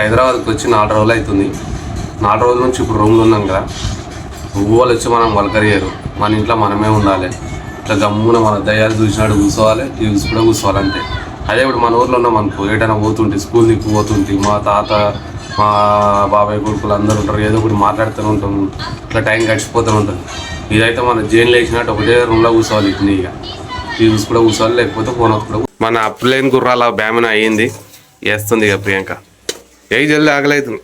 హైదరాబాద్కి వచ్చి 4 రోజులు అవుతుంది. 4 రోజుల నుంచి ఇప్పుడు రూమ్లో ఉన్నాం కదా. ఊళ్ళు వచ్చి మనం వలకరియరు, మన ఇంట్లో మనమే ఉండాలి. ఇట్లా గమ్మున మన దయ్యాలు చూసినాడు కూర్చోవాలి, టీవీస్ కూడా కూర్చోవాలి అంతే. అదే ఇప్పుడు మన ఊర్లో ఉన్నాం అనుకో, ఏదైనా పోతుంటే స్కూల్ దిక్కు పోతుంటే మా తాత మా బాబాయ్ కొడుకులు అందరూ ఉంటారు, ఏదో ఒకటి మాట్లాడుతూనే ఉంటాం, ఇట్లా టైం గడిచిపోతూ ఉంటుంది. ఇదైతే మన జైలు వేసినట్టు ఒకటే రూమ్లో కూర్చోవాలి. ఇట్లా ఇక టీవీస్ కూడా కూర్చోవాలి, లేకపోతే ఫోన్ కూడా. మన అప్లైన్ గుర్రాల బ్యామిన అయ్యింది, వేస్తుంది ఇక ప్రియాంక. ఏ జల్ది ఆకలవుతుంది.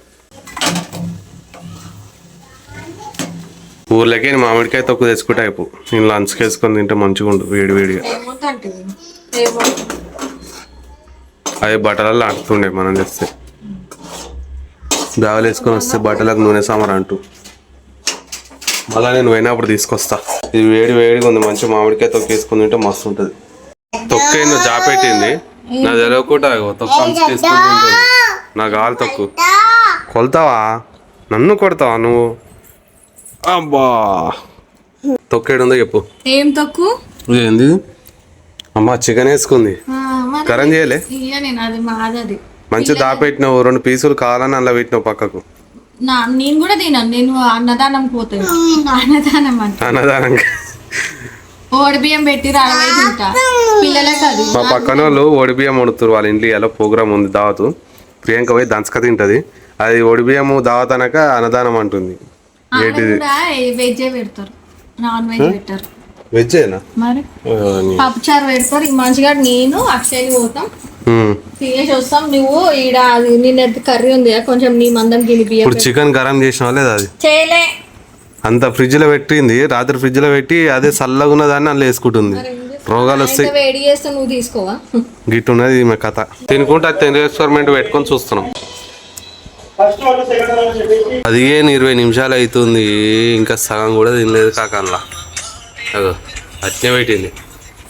ఊర్లోకి మామిడికాయ తొక్కు తెచ్చుకుంటే అయిపో, నేను లంచ్కి వేసుకొని తింటే మంచిగా ఉండు వేడి వేడిగా. అదే బట్టలలో ఆడుతుండే మనం తెస్తే, దావలు వేసుకొని వస్తే బట్టలకు నూనె సాంబార్ అంటూ. మళ్ళీ నేను పోయినప్పుడు తీసుకొస్తా. ఇది వేడి వేడిగా ఉంది, మంచిగా మామిడికాయ తొక్కు వేసుకుని తింటే మస్తు ఉంటుంది. తొక్క ఏందో జాపెట్టింది, నా తెలియకుండా తొక్క వేసుకుని తింటుంది. నాకు కావాలి తొక్కు. కొలుతావా? నన్ను కొడతావా నువ్వు? అబ్బా తొక్కేడుందో చెప్పు. ఏం తొక్కు? ఏంది అమ్మ? చికెన్ వేసుకుంది, కరం చేయలే. మంచిగా దాపెట్టినావు, 2 పీసులు కావాలని అలా పెట్టినావు పక్కకు. నేను కూడా తిన్నాను, నేను అన్నదానం పోతాను. అన్నదానం అంటే అన్నదానం ఓడి బియ్యం పెట్టి తింటా పిల్లలే కాదు. మా పక్కన వాళ్ళు ఓడి బియ్యం వండుతారు, వాళ్ళ ఇంట్లో ఎలా ప్రోగ్రామ్ ఉంది దావతు. ప్రియాంక పోయి దంచక తింటది. అది ఓడి బియ్యము దావత్ అనక అన్నదానం అంటుంది. వెజ్ పెడతారు, నాన్ వెజ్ పెట్టారు. వెజ్జేనా? మరి పప్పుచారు పెడతారు. ఈ మంచిగా నేను అక్షయని పోతాం, తినేసి వస్తాం. నువ్వు ఈడ నిన్న కర్రీ ఉంది కొంచెం, నీ మందం గిని బియ్యం. ఇప్పుడు చికెన్ గరం చేసినావా లేదా? అది చేయలే, అంత ఫ్రిడ్జ్ లో పెట్టింది, రాత్రి ఫ్రిడ్జ్ లో పెట్టి అదే చల్లగా ఉన్నదాన్ని అందులో వేసుకుంటుంది. రోగాలు వస్తాయి. వేడి చేస్తే నువ్వు తీసుకోవా? గిట్టున్నది ఈమె కథ. తినుకుంటే అది ఎక్స్పెరిమెంట్ పెట్టుకొని చూస్తున్నాం. 15-20 నిమిషాలు అవుతుంది, ఇంకా సగం కూడా తినలేదు కాకల్లా. అదో అట్నే పెట్టింది,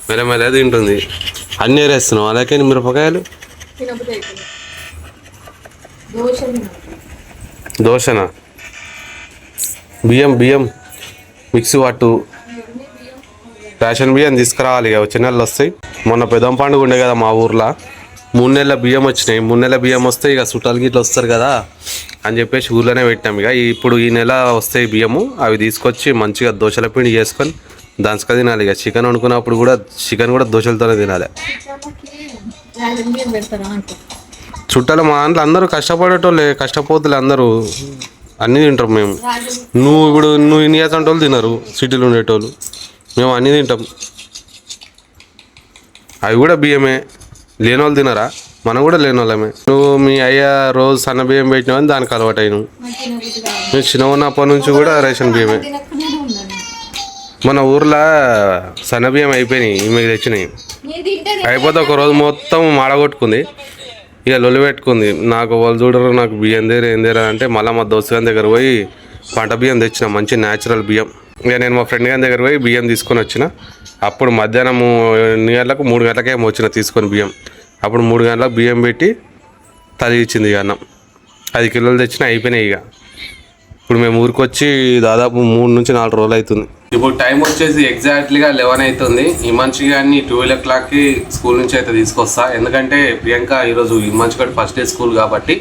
మెల్లమెల్ల తింటుంది. అన్నీ వేరేస్తున్నావు అలాగే మిరపకాయలు. దోశనా? బియ్యం మిక్సీ పట్టు, రేషన్ బియ్యం తీసుకురావాలి. ఇక వచ్చే నెలలు వస్తాయి. మొన్న పెద్దం పండుగ ఉండే కదా మా ఊర్లో, 3 నెలల బియ్యం వచ్చినాయి. 3 నెలల బియ్యం వస్తే ఇక చుట్టాలకి ఇట్లా వస్తారు కదా అని చెప్పేసి ఊర్లోనే పెట్టాం. ఇక ఇప్పుడు ఈ నెల వస్తాయి బియ్యము, అవి తీసుకొచ్చి మంచిగా దోశల పిండి చేసుకొని దంచక తినాలి. ఇక చికెన్ వండుకున్నప్పుడు కూడా చికెన్ కూడా దోశలతోనే తినాలి. చుట్టాలు మా దాంట్లో అందరూ కష్టపడేటోళ్ళే, కష్టపోతులే అందరూ, అన్నీ తింటాం మేము. నువ్వు ఇన్నియాసంటి వాళ్ళు తినరు, సిటీలో ఉండేటోళ్ళు. మేము అన్నీ తింటాం. అవి కూడా బియ్యమే, లేని వాళ్ళు తినరా? మనం కూడా లేని వాళ్ళమే. నువ్వు మీ అయ్య రోజు సన్న బియ్యం పెట్టినావని దానికి అలవాటు అయినావు. మేము చిన్న ఉన్నప్పటి నుంచి కూడా రేషన్ బియ్యమే. మన ఊర్లో సన్న బియ్యం అయిపోయినాయి, ఈమె తెచ్చినాయి. అయిపోతే ఒక రోజు మొత్తం మాడగొట్టుకుంది, ఇక లొల్లి పెట్టుకుంది. నాకు వాళ్ళు చూడరు, నాకు బియ్యం ఏం దేరా అంటే మళ్ళీ మా దోస్తు గారి దగ్గర పోయి పంట బియ్యం తెచ్చిన, మంచి న్యాచురల్ బియ్యం. ఇక నేను మా ఫ్రెండ్ గారి దగ్గర పోయి బియ్యం తీసుకొని వచ్చిన. అప్పుడు మధ్యాహ్నం 3 గంటలకు 3 గంటలకేమో వచ్చిన తీసుకొని బియ్యం. అప్పుడు 3 గంటలకు బియ్యం పెట్టి తలిగించింది. ఇక అన్నం 10 కిలోలు తెచ్చిన, అయిపోయినాయి. ఇక ఇప్పుడు మేము ఊరికి వచ్చి దాదాపు 3 నుంచి 4 రోజులు అవుతుంది. ఇప్పుడు టైం వచ్చేసి ఎగ్జాక్ట్లీగా 11 అవుతుంది. ఈ మంచి కానీ 12 o'clockకి స్కూల్ నుంచి అయితే తీసుకొస్తా. ఎందుకంటే ప్రియాంక ఈరోజు ఈ మంచి కూడా ఫస్ట్ డే స్కూల్ కాబట్టి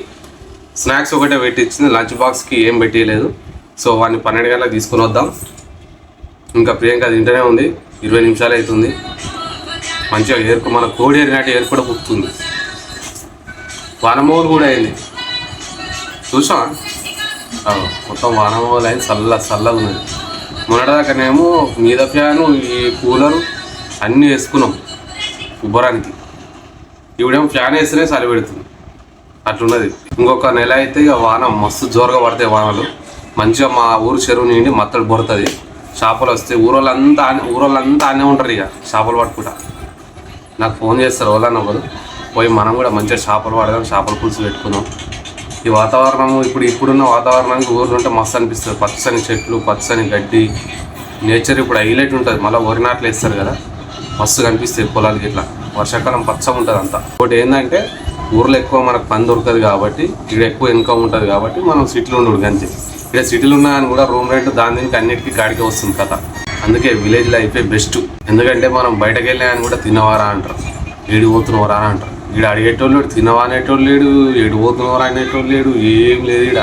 స్నాక్స్ ఒకటే పెట్టించింది, లంచ్ బాక్స్కి ఏం పెట్టలేదు. సో వాడిని 12 గంటలకు తీసుకొని వద్దాం. ఇంకా ప్రియాంక తింటూనే ఉంది, 20 నిమిషాలు అవుతుంది. మంచిగా మన కోడి ఏరినట్టు ఏరు కూడా పుట్టుతుంది. వానమోలు కూడా అయింది, చూసా మొత్తం వానమోలు అయింది, చల్లగా ఉన్నది. మొన్నటిదాకానేమో మీద ఫ్యాను, ఈ కూలరు అన్నీ వేసుకున్నాం ఉబ్బరానికి. ఇవిడేమో ఫ్యాన్ వేస్తేనే చలి పెడుతుంది, అట్లున్నది. ఇంకొక నెల అయితే ఇక వాన మస్తు జోరుగా పడతాయి వానలు. మంచిగా మా ఊరు చెరువు నిండి మత్తడి పడుతుంది, చేపలు వస్తాయి. ఊరోళ్ళంతా అనే ఉంటారు ఇక చేపలు పట్టుకుంటా. నాకు ఫోన్ చేస్తారు వాళ్ళని ఒకరు, పోయి మనం కూడా మంచిగా చేపలు పడదాం, చేపల పులుసు పెట్టుకుందాం. ఈ వాతావరణము ఇప్పుడున్న వాతావరణానికి ఊర్లో ఉంటే మస్తు అనిపిస్తుంది. పచ్చని చెట్లు, పచ్చని గడ్డి, నేచర్ ఇప్పుడు హైలైట్ ఉంటుంది. మళ్ళీ వరి నాట్లు వేస్తారు కదా, మస్తు కనిపిస్తాయి పొలాలకి. ఇట్లా వర్షాకాలం పచ్చగా ఉంటుంది అంతా. ఒకటి ఏంటంటే ఊర్లో ఎక్కువ మనకు పని దొరకదు కాబట్టి, ఇక్కడ ఎక్కువ ఇన్కమ్ ఉంటుంది కాబట్టి మనం సిటీలో ఉండడు అంతే. ఇక్కడ సిటీలో ఉన్నా అని కూడా రూమ్ రెంట్ దీనికి అన్నిటికీ కాడికే వస్తుంది కథ. అందుకే విలేజ్ లైఫే బెస్ట్. ఎందుకంటే మనం బయటకు వెళ్ళామని కూడా తినవారా అంటారు, ఏడిపోతున్నవారా అని అంటారు. ఈడ అడిగేటోళ్ళు లేడు, తినవా అనేటోళ్ళు లేడు, ఎటు పోతున్నవారు అనేటోళ్ళు లేడు, ఏం లేదు ఈడ.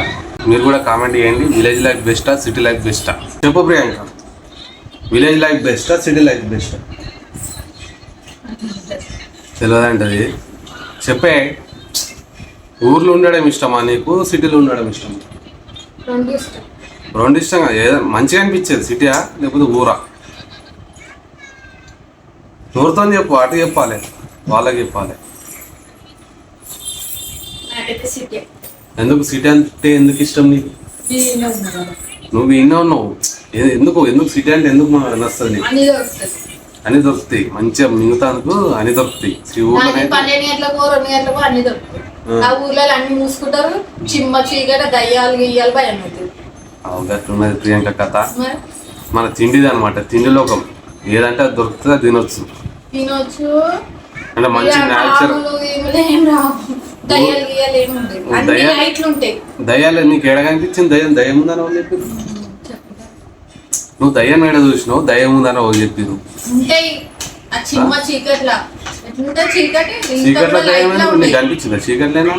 మీరు కూడా కామెంట్ చేయండి, విలేజ్ లైఫ్ బెస్టా సిటీ లైఫ్ బెస్టా? చెప్పు ప్రియాంక, విలేజ్ లైఫ్ బెస్టా సిటీ లైఫ్ బెస్టా? తెలియదంటది. చెప్పే, ఊర్లో ఉండడం ఇష్టమా నీకు, సిటీలో ఉండడం ఇష్టమా? రెండు ఇష్టంగా. ఏదో మంచిగా అనిపించేది సిటీయా లేకపోతే ఊరా? నోరుతో చెప్పు, అటు చెప్పాలి, వాళ్ళకి చెప్పాలి. ఎందుకు సిటీ అంటే ఎందుకు ఇష్టం నీకు? నువ్వు ఇన్నే ఉన్నావు. ఎందుకు ఎందుకు సిటీ అంటే ఎందుకు నచ్చుతుంది నీకు? అన్ని దొరుకుతాయి మంచిగా, మిగతాందుకు అన్ని దొరుకుతాయి. ఊర్లో 12 గంటలకు 2 గంటలకు అన్ని దొరుకుతాయి. ఆ ఊర్లో అన్ని మూసుకుంటారు, చిమ్మ చీకట, దయ్యాలు గియ్యాలు భయం అవుతుంది. గట్లున్నది ప్రియాంక కథ. మన తిండిది అనమాట, తిండి లోకం. ఏదంటే అది దొరుకుతుందో తినొచ్చు అంటే మంచి న్యాచురల్. దయ్యాలు నీకు ఎడ కనిపించింది? దయ్యం ఉందని వాళ్ళు చెప్పారు. నువ్వు దయ్యం ఏడ చూసినావు? దయ్యం ఉందని వాళ్ళు చెప్పారు. చీకట్లో దయ్యం నీకు అనిపించిందా? చీకట్లేనా?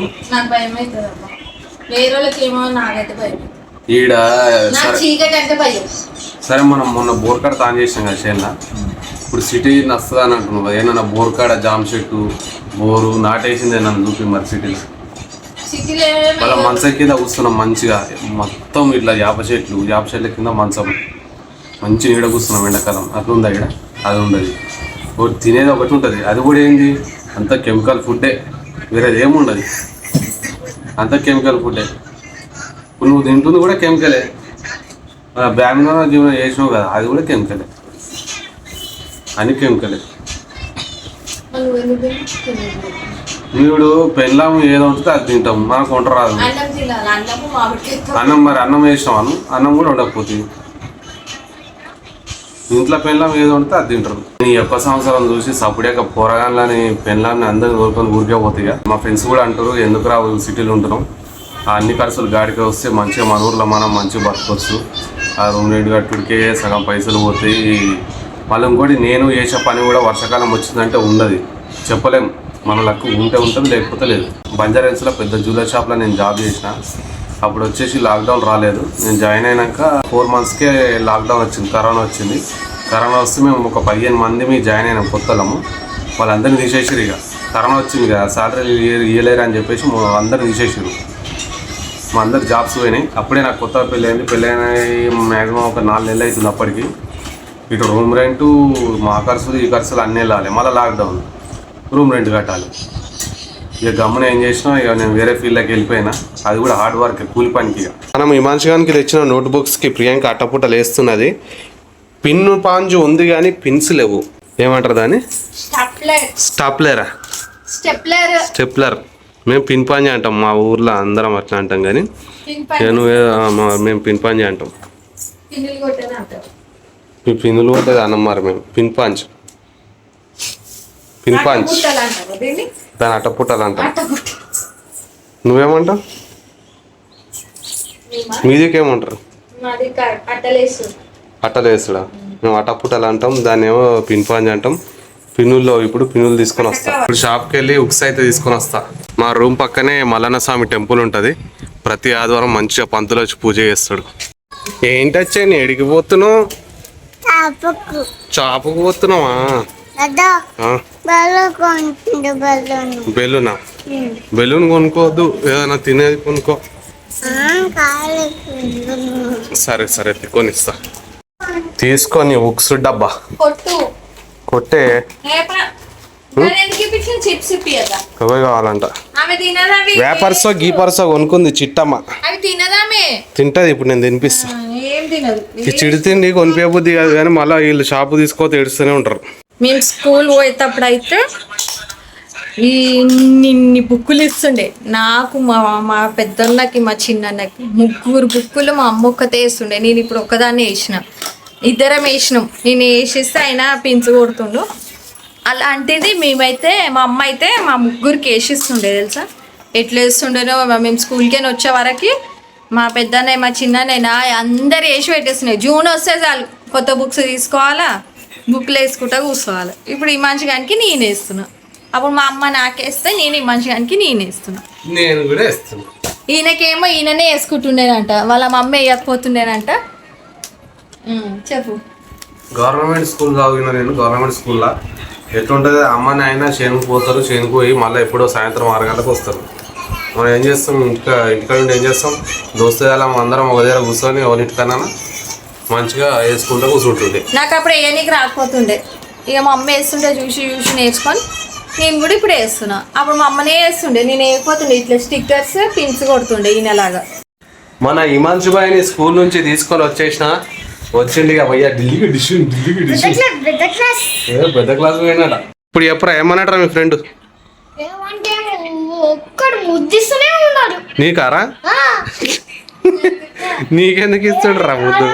ఈడ సరే, మనం మొన్న బోర్కాడ తాను చేసినాం కదా చేయాల. ఇప్పుడు సిటీ నస్తుంది అని అంటున్నావు. ఏమన్నా బోర్కాడ జామ చెట్టు బోరు నాటేసింది నన్ను చూపి మరి సిటీలో. మళ్ళీ మంచం కింద కూర్చున్నాం మంచిగా, మొత్తం ఇట్లా యాప చెట్ల కింద మంచం మంచి నీడ కూర్చున్నాం ఎండాకాలం. అట్లా ఉందా ఇక్కడ? అది ఉండదు. ఒకటి తినేది ఒకటి ఉంటుంది, అది కూడా ఏంది అంత కెమికల్ ఫుడ్డే, వేరేది ఏముండదు, అంత కెమికల్ ఫుడ్డే. ఇప్పుడు నువ్వు తింటుంది కూడా కెమికలే. బ్యామినో జీవనం చేసినావు కదా, అది కూడా కెమికలే, అని కెమికలే. వీడు పెళ్ళాం ఏదో ఉంటుంది అది తింటాం, మనకు వంట రాదు. అన్నం మరి అన్నం వేసినాం, అన్నం కూడా ఉండకపోతే ఇంట్లో పెళ్ళాం ఏదో ఉంటే అది తింటారు. నీ ఒక్క సంవత్సరం చూసి సప్పుడేక పోరగాళ్ళని పెళ్ళాన్ని అందరిని కోరుకొని ఊరికే పోతాయి. మా ఫ్రెండ్స్ కూడా అంటారు, ఎందుకు రా సిటీలో ఉంటున్నాం, ఆ అన్ని ఖర్చులు గాడికి వస్తే మంచిగా మన ఊర్లో మనం మంచిగా బతకొచ్చు. ఆ రూమ్ రెంట్ కట్టుడికే సగం పైసలు పోతాయి. మళ్ళీ ఇంకోటి, నేను చేసే పని కూడా వర్షాకాలం వచ్చిందంటే ఉండదు, చెప్పలేము. మన లక్కు ఉంటే ఉంటుంది, లేకపోతే లేదు. బంజారాహిల్స్లో పెద్ద జ్యువెలరీ షాప్లో నేను జాబ్ చేసిన. అప్పుడు వచ్చేసి లాక్డౌన్ రాలేదు. నేను జాయిన్ అయినాక 4 మంత్స్కే లాక్డౌన్ వచ్చింది, కరోనా వచ్చింది. కరోనా వస్తే మేము ఒక 15 మంది జాయిన్ అయినాం కొత్తలము. వాళ్ళందరినీ తీసేసారు. ఇక కరోనా వచ్చింది కదా, సాలరీ ఇవ్వలేరు అని చెప్పేసి అందరినీ తీసేసారు. మా అందరు జాబ్స్ పోయినాయి. అప్పుడే నాకు కొత్తగా పెళ్ళైన మ్యాక్సిమం ఒక 4 నెలలు అవుతుంది. అప్పటికి ఇటు రూమ్ రెంటు, మా ఖర్చులు ఈ ఖర్చులు అన్నీ వెళ్ళాలి. మళ్ళీ లాక్డౌన్, రూమ్ రెంట్ కట్టాలి. ఇక గమ్మున ఏం చేసినా, ఇక నేను వేరే ఫీల్డ్లోకి వెళ్ళిపోయినా. అది కూడా హార్డ్ వర్క్, కూలి పనికి. మనం హిమాంశుగానికి తెచ్చిన నోట్బుక్స్కి ప్రియాంక అట్టపుట్టలు వేస్తున్నది. పిన్ను పాంజు ఉంది కానీ పిన్స్ లేవు. ఏమంటారు దాన్ని? స్టాప్లరా? స్టెప్లర్. మేము పిన్ పాంజి అంటాం, మా ఊర్లో అందరం అట్లా అంటాం. కానీ మేము పిన్ పాంజి అంటాం. పిన్నులు కొట్టేది అన్నం మరి మేము పిన్ పాంజ్ దాని అట్టపుట్టలు అంటాం. నువ్వేమంటావు? మీదికేమంటారు? అట్టలేసుడా? మేము అట్టపుట్టలు అంటాం, దాన్ని ఏమో పిన్ పాంజ్ అంటాం. పిన్నుల్లో ఇప్పుడు పిన్నులు తీసుకొని వస్తా. ఇప్పుడు షాప్కి వెళ్ళి ఉక్స్ అయితే తీసుకొని వస్తా. మా రూమ్ పక్కనే మల్లన్న స్వామి టెంపుల్ ఉంటుంది. ప్రతి ఆదివారం మంచిగా పంతులు వచ్చి పూజ చేస్తాడు. ఏంటచ్చే నీ ఎడికి పోతున్నావు? చాపకు పోతున్నావా? బెలూనా? బెలూన్ కొనుక్కోవద్దు, ఏదైనా తినేది కొనుక్కో. సరే సరే కొనిస్తా. తీసుకొని ఉక్స్ డబ్బా కొట్టే. ఎవరు కావాలంట? వేపర్సో గీపర్సో కొనుక్కుంది చిట్టమ్మ. తింటది, ఇప్పుడు నేను తినిపిస్తా. చిడి తిండి కొనిపోయబుద్ది కాదు కానీ మళ్ళీ వీళ్ళు షాపు తీసుకోతే ఏడుస్తూనే ఉంటారు. మేము స్కూల్ పోయేటప్పుడు అయితే ఇన్ని బుక్కులు ఇస్తుండే నాకు, మా పెద్దన్నకి, మా చిన్నన్నకి 3 బుక్కులు మా అమ్మ ఒక్కతే వేస్తుండే. నేను ఇప్పుడు ఒక్కదాన్ని వేసిన, ఇద్దరం వేసినాం. నేను వేసిస్తే ఆయన పించు కొడుతుండు. అలాంటిది మేమైతే, మా అమ్మ అయితే మా 3కి వేసిస్తుండే. తెలుసా ఎట్లా వేస్తుండేనో? మేము స్కూల్కి వచ్చే వరకు మా పెద్దన్నయ్య, మా చిన్నన్నయ్య అందరు వేసి పెట్టేస్తున్నాయి. జూన్ వస్తే చాలు కొత్త బుక్స్ తీసుకోవాలా, బుక్లు వేసుకుంటా కూర్చోవాలి. ఇప్పుడు ఈ మంచిగానికి నేను వేస్తున్నా. అప్పుడు మా అమ్మ నాకేస్తే నేను ఈ మంచిగానికి నేను వేస్తున్నా. నేను కూడా వేస్తున్నా. ఈయనకేమో ఈయననే వేసుకుంటుండేనంట, వాళ్ళ మమ్మ వేయకపోతుండేనంట. చెప్పు. గవర్నమెంట్ స్కూల్ చదివిన నేను. గవర్నమెంట్ స్కూల్లో ఎట్లుంటుంది, అమ్మ నాయన చేనుకు పోతారు, చేనుకు పోయి మళ్ళీ ఎప్పుడో సాయంత్రం 6 గంటలకు వస్తారు. మనం ఏం చేస్తాం, ఇంటికాడ ఉండి ఏం చేస్తాం, దోస్తుగాలం అందరం ఒక దగ్గర కూర్చొని ఎవరింటికన్నా మంచిగా వేసుకుంటూ కూర్చుంటుండే. నాకు అప్పుడు వేయనీకి రాకపోతుండే, ఇక మా అమ్మ వేస్తుంటే చూసి చూసి నేర్చుకొని నేను కూడా ఇప్పుడు వేస్తున్నా. అప్పుడు మా అమ్మనే వేస్తుండే, నేను వేయకపోతుండే. ఇట్లా స్టిక్కర్స్ పిన్స్ కొడుతుండే ఈయనలాగా. మన హిమాంశు బాయ్ని స్కూల్ నుంచి తీసుకొని వచ్చిండి ఇక భయ్యా ఢిల్లీకి పెద్ద క్లాస్ పోయినాడ. ఇప్పుడు ఎప్పుడు ఏమన్నాడరా మీ ఫ్రెండ్? నీకారా? నీకెందుకు ఇస్తాడు రా ముద్దు?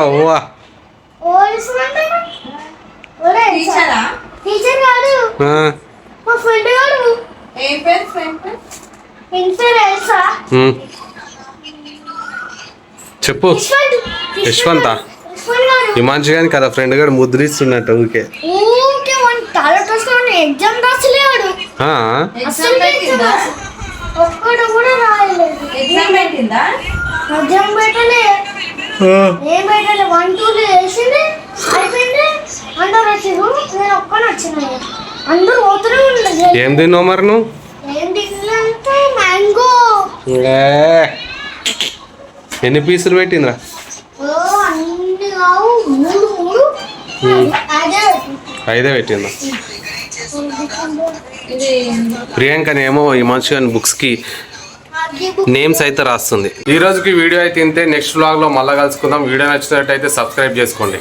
అవ్వా చెప్పు. యశ్వంత హిమాంశు గాని కదా ఫ్రెండ్ గారు ముద్దులు ఇస్తున్నట్టు ఊకే. ఎగ్జామ్ రాసలేడు, ఒక్కడు కూడా రాయలేదు. ఎగ్జామ్ పెట్టలే, ఏం పెట్టలే. 1 2 వేసింది అయిపోయింది. అందరు వచ్చారు, నేను ఒక్కనే వచ్చినాయి. అందరూ పోతూనే ఉండదు. ఏం తిన్నావు మరి నువ్వు? ఏం తిన్నంటే మ్యాంగో. ఎన్ని పీసులు పెట్టిందిరా? అన్ని కావు, 3 5 పెట్టిందా? ప్రియాంకనేమో ఈ మనిషి బుక్స్ కి నేమ్స్ అయితే రాస్తుంది. ఈ రోజుకి వీడియో అయితే ఇంతే. నెక్స్ట్ వ్లాగ్ లో మళ్ళీ కలుసుకుందాం. వీడియో నచ్చినట్టయితే సబ్స్క్రైబ్ చేసుకోండి.